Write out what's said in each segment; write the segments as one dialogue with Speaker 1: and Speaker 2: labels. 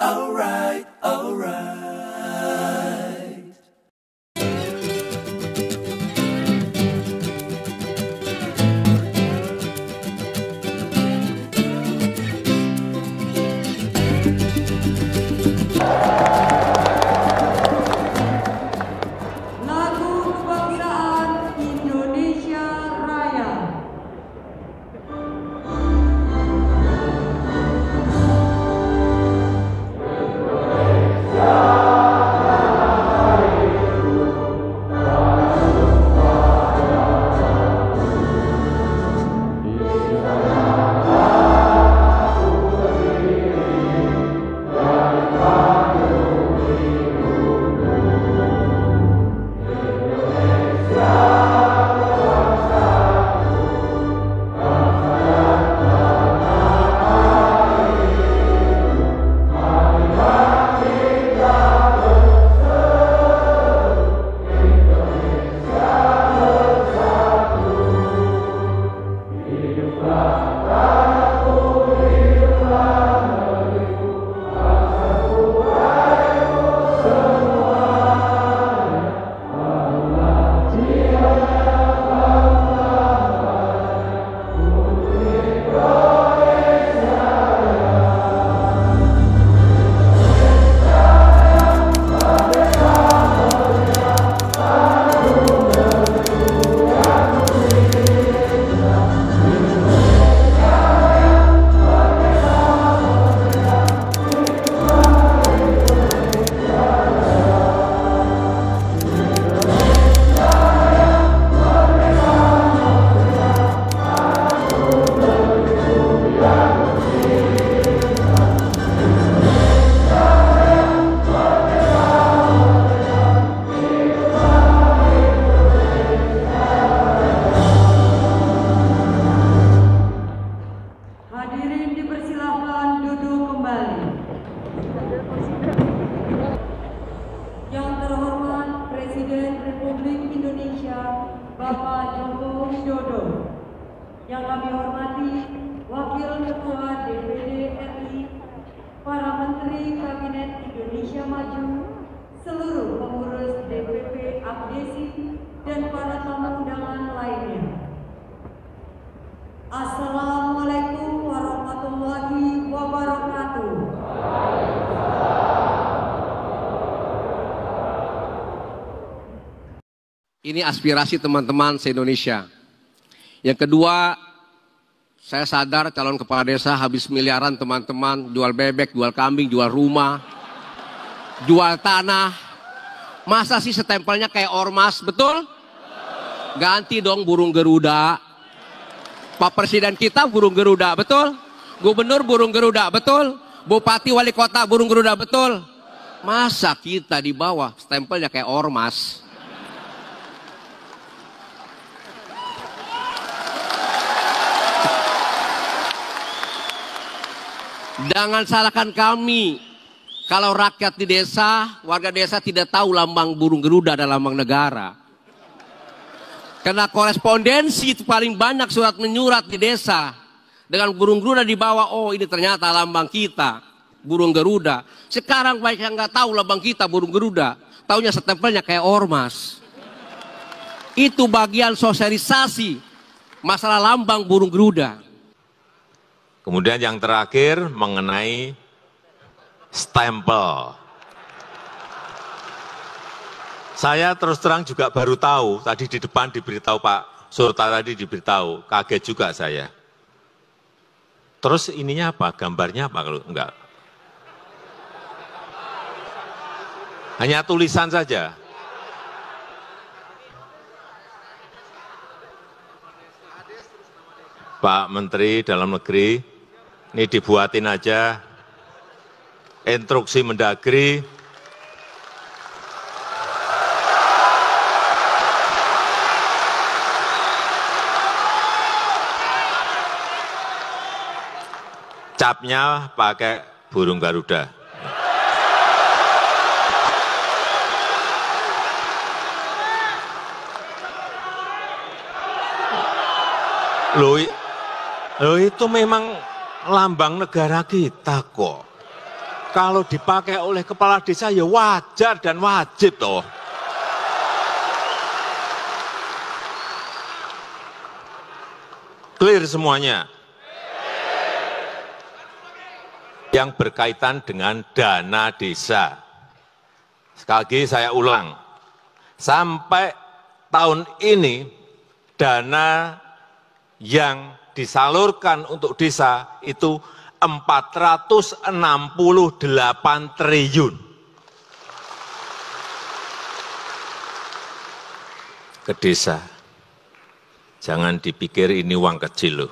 Speaker 1: alright, alright, alright.
Speaker 2: Yang kami hormati Wakil Ketua DPD RI, para Menteri Kabinet Indonesia Maju, seluruh pengurus DPP Abdesi, dan para tamu undangan lainnya. Assalamualaikum warahmatullahi wabarakatuh.
Speaker 3: Ini aspirasi teman-teman se-Indonesia. Yang kedua, saya sadar calon kepala desa habis miliaran teman-teman, jual bebek, jual kambing, jual rumah, jual tanah. Masa sih setempelnya kayak ormas, betul? Ganti dong burung Garuda. Pak Presiden kita burung Garuda, betul? Gubernur burung Garuda, betul? Bupati wali kota burung Garuda, betul? Masa kita di bawah stempelnya kayak ormas? Jangan salahkan kami kalau rakyat di desa, warga desa tidak tahu lambang burung Garuda dan lambang negara. Karena korespondensi itu paling banyak surat menyurat di desa dengan burung Garuda di bawah. Oh, ini ternyata lambang kita, burung Garuda. Sekarang banyak yang nggak tahu lambang kita burung Garuda, taunya setempelnya kayak ormas. Itu bagian sosialisasi masalah lambang burung Garuda.
Speaker 4: Kemudian yang terakhir mengenai stempel. Saya terus terang juga baru tahu, tadi di depan diberitahu Pak Surta tadi diberitahu, kaget juga saya. Terus ininya apa? Gambarnya apa kalau enggak? Hanya tulisan saja. Pak Menteri Dalam Negeri, ini dibuatin aja instruksi Mendagri capnya pakai burung Garuda. Loh itu memang lambang negara kita kok. Kalau dipakai oleh kepala desa ya wajar dan wajib toh. Clear semuanya. Yang berkaitan dengan dana desa. Sekali lagi saya ulang, sampai tahun ini dana yang disalurkan untuk desa itu 468 triliun. Ke desa. Jangan dipikir ini uang kecil loh.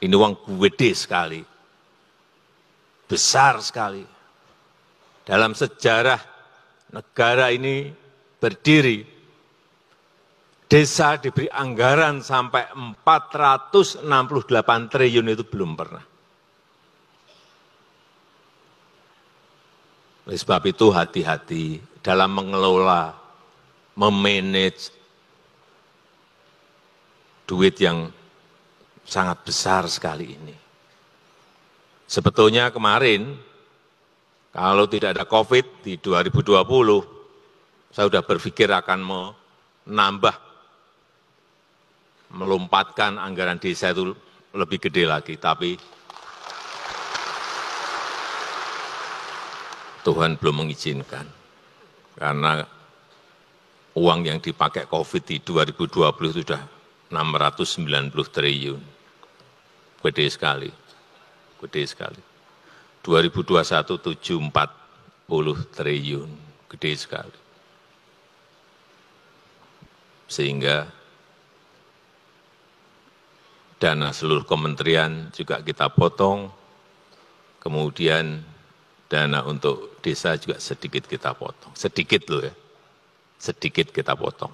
Speaker 4: Ini uang gede sekali. Besar sekali. Dalam sejarah negara ini berdiri, desa diberi anggaran sampai 468 triliun itu belum pernah. Oleh sebab itu hati-hati dalam mengelola, memanage duit yang sangat besar sekali ini. Sebetulnya kemarin, kalau tidak ada COVID di 2020, saya sudah berpikir akan menambah, melompatkan anggaran desa itu lebih gede lagi, tapi Tuhan belum mengizinkan. Karena uang yang dipakai COVID di 2020 itu sudah 690 triliun. Gede sekali. Gede sekali. 2021 740 triliun. Gede sekali. Sehingga dana seluruh kementerian juga kita potong, kemudian dana untuk desa juga sedikit kita potong. Sedikit loh ya, sedikit kita potong.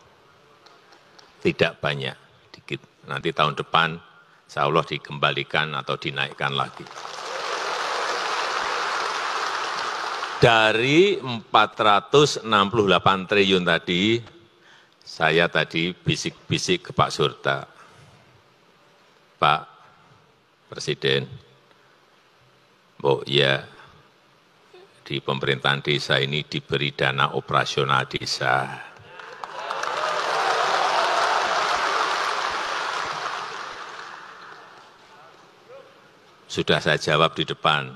Speaker 4: Tidak banyak, sedikit. Nanti tahun depan, insya Allah dikembalikan atau dinaikkan lagi. Dari 468 triliun tadi, saya tadi bisik-bisik ke Pak Surta. Pak Presiden, ya di pemerintahan desa ini diberi dana operasional desa. Sudah saya jawab di depan,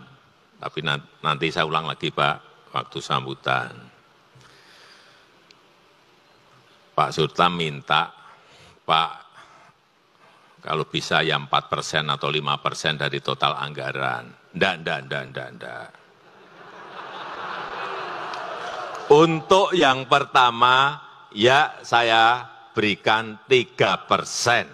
Speaker 4: tapi nanti saya ulang lagi Pak, waktu sambutan. Pak Surta minta, Pak, kalau bisa ya 4% atau 5% dari total anggaran. Ndak. Untuk yang pertama, ya saya berikan 3%.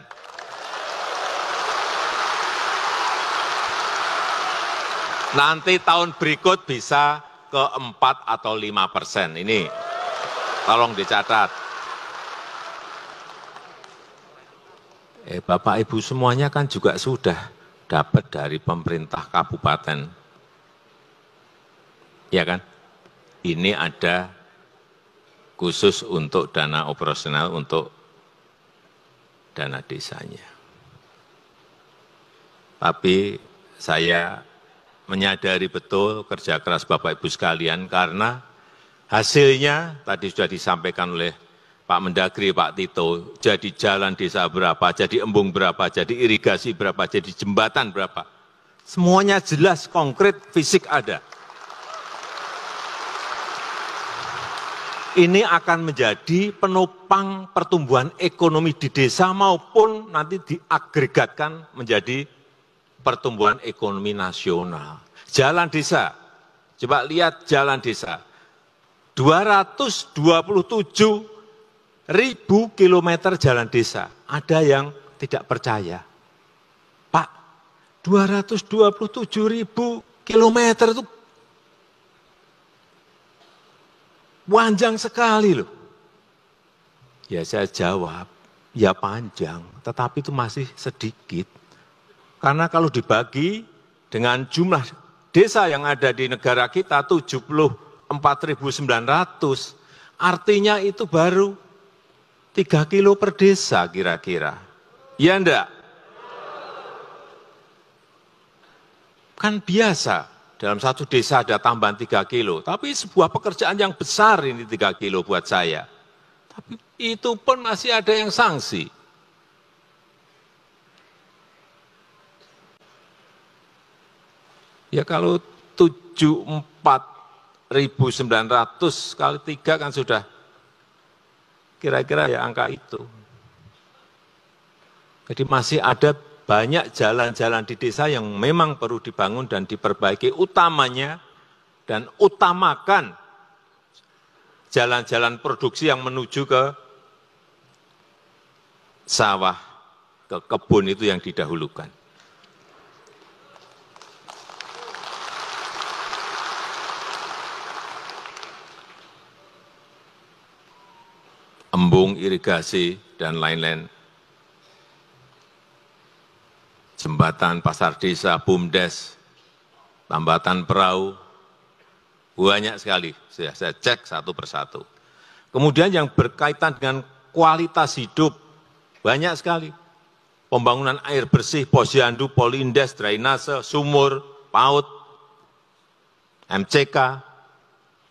Speaker 4: Nanti tahun berikut bisa ke 4 atau 5%. Ini tolong dicatat. Bapak Ibu semuanya kan juga sudah dapat dari pemerintah kabupaten. Ya kan? Ini ada khusus untuk dana operasional untuk dana desanya. Tapi saya menyadari betul kerja keras Bapak Ibu sekalian karena hasilnya tadi sudah disampaikan oleh Pak Mendagri, Pak Tito, jadi jalan desa berapa, jadi embung berapa, jadi irigasi berapa, jadi jembatan berapa. Semuanya jelas, konkret, fisik ada. Ini akan menjadi penopang pertumbuhan ekonomi di desa maupun nanti diagregatkan menjadi pertumbuhan ekonomi nasional. Jalan desa, coba lihat jalan desa, 227.000 kilometer jalan desa. Ada yang tidak percaya. Pak, 227.000 kilometer itu panjang sekali loh. Ya saya jawab, ya panjang, tetapi itu masih sedikit. Karena kalau dibagi dengan jumlah desa yang ada di negara kita 74.900, artinya itu baru 3 kilo per desa kira-kira. Ya enggak? Kan biasa dalam satu desa ada tambahan 3 kilo, tapi sebuah pekerjaan yang besar ini 3 kilo buat saya. Tapi itu pun masih ada yang sanksi. Ya kalau 74.900 kali 3 kan sudah kira-kira ya angka itu. Jadi masih ada banyak jalan-jalan di desa yang memang perlu dibangun dan diperbaiki, utamanya dan utamakan jalan-jalan produksi yang menuju ke sawah, ke kebun itu yang didahulukan. Embung, irigasi, dan lain-lain. Jembatan pasar desa, BUMDes, tambatan perahu, banyak sekali. Saya cek satu persatu. Kemudian yang berkaitan dengan kualitas hidup, banyak sekali. Pembangunan air bersih, posyandu, polindes, drainase, sumur, PAUD, MCK,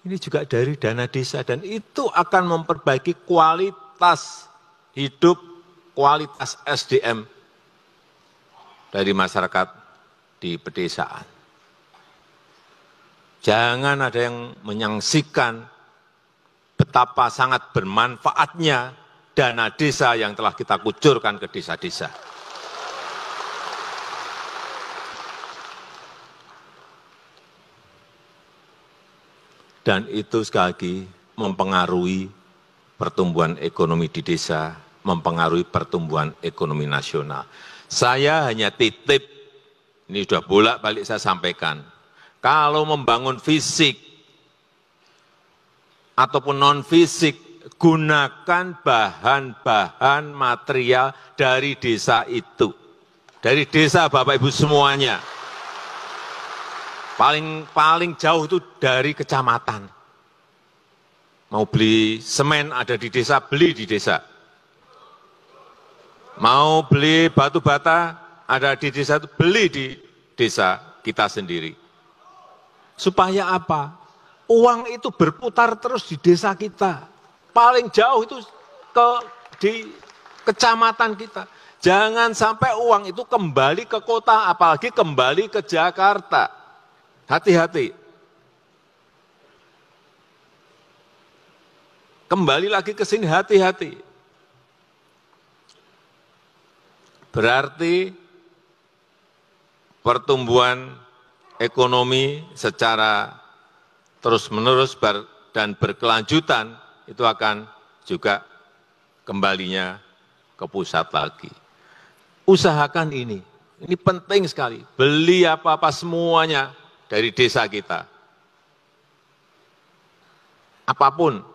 Speaker 4: ini juga dari dana desa. Dan itu akan memperbaiki kualitas hidup, kualitas SDM, dari masyarakat di pedesaan. Jangan ada yang menyaksikan betapa sangat bermanfaatnya dana desa yang telah kita kucurkan ke desa-desa. Dan itu sekali lagi mempengaruhi pertumbuhan ekonomi di desa, mempengaruhi pertumbuhan ekonomi nasional. Saya hanya titip, ini sudah bolak-balik saya sampaikan, kalau membangun fisik ataupun non-fisik, gunakan bahan-bahan material dari desa itu. Dari desa Bapak Ibu semuanya. Paling jauh itu dari kecamatan. Mau beli semen ada di desa, beli di desa. Mau beli batu bata, ada di desa itu, beli di desa kita sendiri. Supaya apa? Uang itu berputar terus di desa kita. Paling jauh itu di kecamatan kita. Jangan sampai uang itu kembali ke kota, apalagi kembali ke Jakarta. Hati-hati. Kembali lagi ke sini, hati-hati. Berarti pertumbuhan ekonomi secara terus-menerus dan berkelanjutan itu akan juga kembalinya ke pusat lagi. Usahakan ini penting sekali. Beli apa-apa semuanya dari desa kita. Apapun.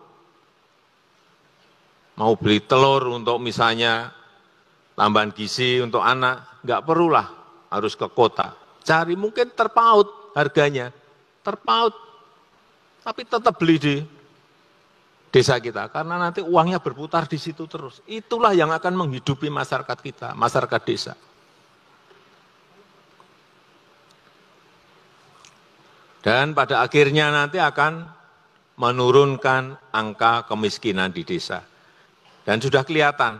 Speaker 4: Mau beli telur untuk misalnya tambahan gizi untuk anak, nggak perlulah harus ke kota. Cari mungkin terpaut harganya, terpaut, tapi tetap beli di desa kita. Karena nanti uangnya berputar di situ terus. Itulah yang akan menghidupi masyarakat kita, masyarakat desa. Dan pada akhirnya nanti akan menurunkan angka kemiskinan di desa. Dan sudah kelihatan.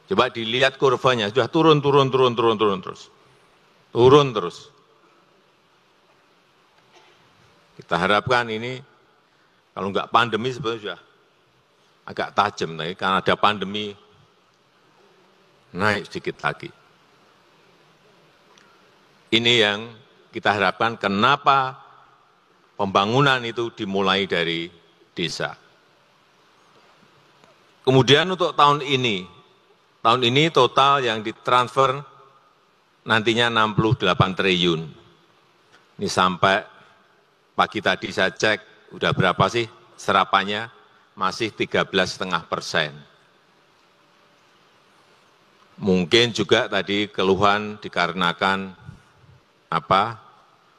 Speaker 4: Coba dilihat kurvanya, sudah turun terus. Turun terus. Kita harapkan ini, kalau enggak pandemi sebetulnya sudah agak tajam, tapi karena ada pandemi, naik sedikit lagi. Ini yang kita harapkan, kenapa pembangunan itu dimulai dari desa. Kemudian untuk tahun ini total yang ditransfer nantinya 68 triliun. Ini sampai pagi tadi saya cek, udah berapa sih serapannya? Masih 13,5%. Mungkin juga tadi keluhan dikarenakan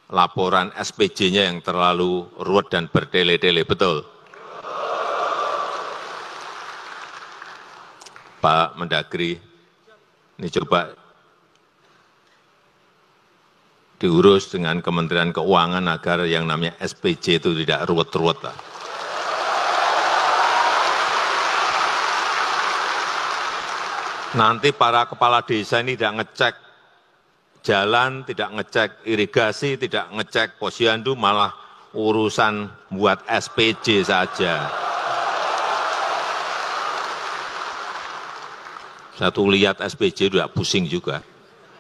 Speaker 4: laporan SPJ-nya yang terlalu ruwet dan bertele-tele, betul? Pak Mendagri, ini coba diurus dengan Kementerian Keuangan agar yang namanya SPJ itu tidak ruwet-ruwet. Nanti para kepala desa ini tidak ngecek jalan, tidak ngecek irigasi, tidak ngecek posyandu, malah urusan buat SPJ saja. Satu lihat SPJ udah pusing juga.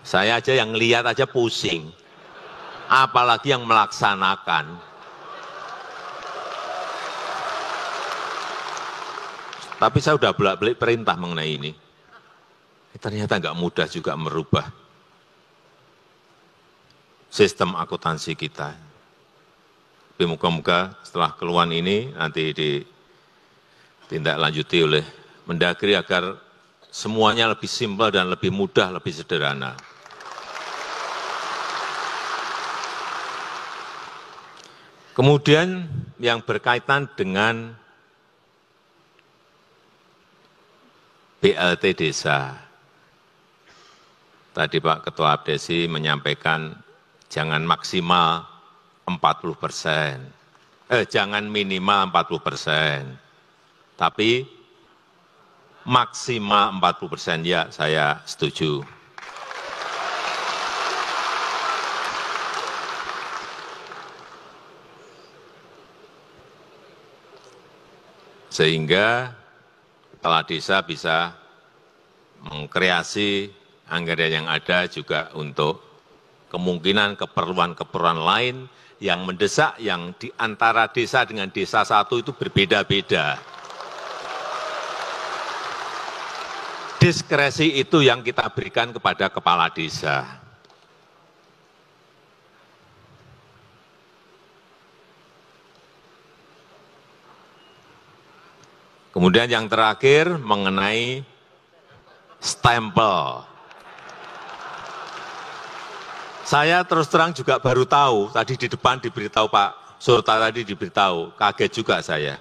Speaker 4: Saya aja yang lihat aja pusing. Apalagi yang melaksanakan. Tapi saya sudah bolak-balik perintah mengenai ini. Ternyata nggak mudah juga merubah sistem akuntansi kita. Tapi moga-moga setelah keluhan ini nanti ditindaklanjuti oleh Mendagri agar semuanya lebih simpel dan lebih mudah, lebih sederhana. Kemudian yang berkaitan dengan BLT desa. Tadi Pak Ketua Abdesi menyampaikan jangan maksimal 40%, jangan minimal 40%, tapi maksimal 40%, ya saya setuju. Sehingga kepala desa bisa mengkreasi anggaran yang ada juga untuk kemungkinan keperluan-keperluan lain yang mendesak, yang di antara desa dengan desa satu itu berbeda-beda. Diskresi itu yang kita berikan kepada kepala desa. Kemudian yang terakhir mengenai stempel. Saya terus terang juga baru tahu, tadi di depan diberitahu Pak Surta tadi diberitahu, kaget juga saya.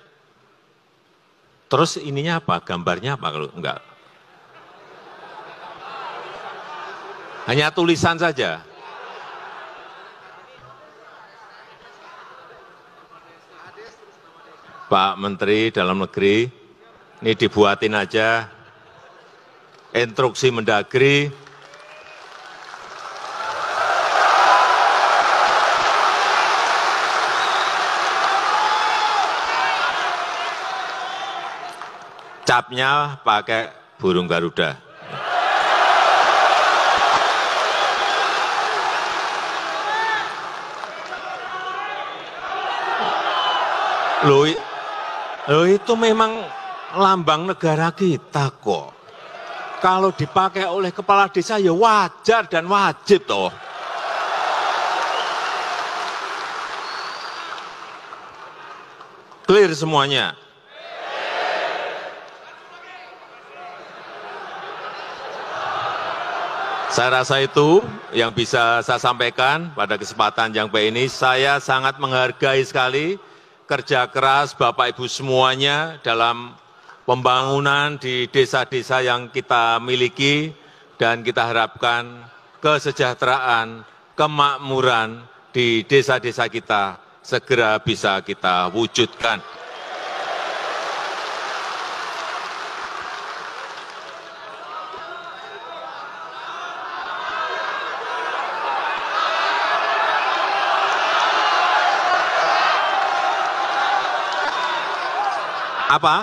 Speaker 4: Terus ininya apa, gambarnya apa kalau enggak? Hanya tulisan saja. Pak Menteri Dalam Negeri, ini dibuatin aja instruksi Mendagri. Capnya pakai burung Garuda. Loh itu memang lambang negara kita kok. Kalau dipakai oleh kepala desa ya wajar dan wajib toh. Clear semuanya. Saya rasa itu yang bisa saya sampaikan pada kesempatan yang baik ini. Saya sangat menghargai sekali kerja keras Bapak Ibu semuanya dalam pembangunan di desa-desa yang kita miliki, dan kita harapkan kesejahteraan, kemakmuran di desa-desa kita segera bisa kita wujudkan. Apa?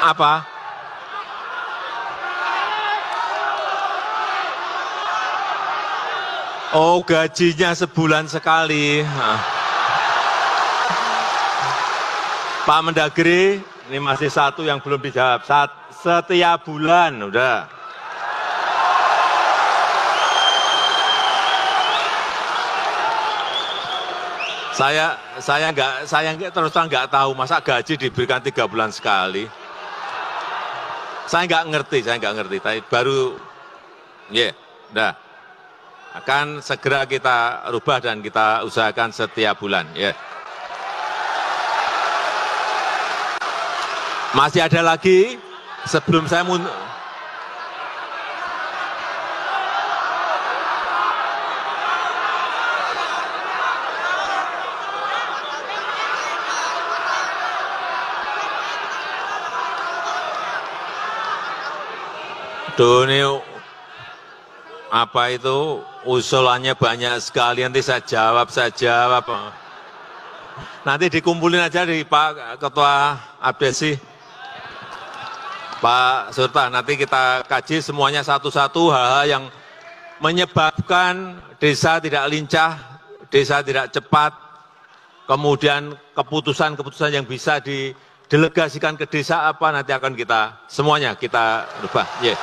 Speaker 4: Apa? Oh, gajinya sebulan sekali. Pak Mendagri, ini masih satu yang belum dijawab. Setiap bulan, udah. Saya terus terang nggak tahu masa gaji diberikan 3 bulan sekali. Saya nggak ngerti. Tapi baru, udah. akan segera kita rubah dan kita usahakan setiap bulan. Ya. Masih ada lagi sebelum saya ini apa itu usulannya banyak sekali, nanti saya jawab. Nanti dikumpulin aja di Pak Ketua Abdesi, Pak Surta, nanti kita kaji semuanya satu-satu hal-hal yang menyebabkan desa tidak lincah, desa tidak cepat, kemudian keputusan-keputusan yang bisa didelegasikan ke desa apa nanti akan semuanya kita rubah. Yeah.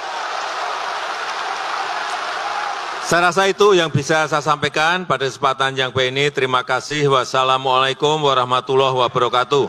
Speaker 4: Saya rasa itu yang bisa saya sampaikan pada kesempatan yang baik ini. Terima kasih. Wassalamualaikum warahmatullahi wabarakatuh.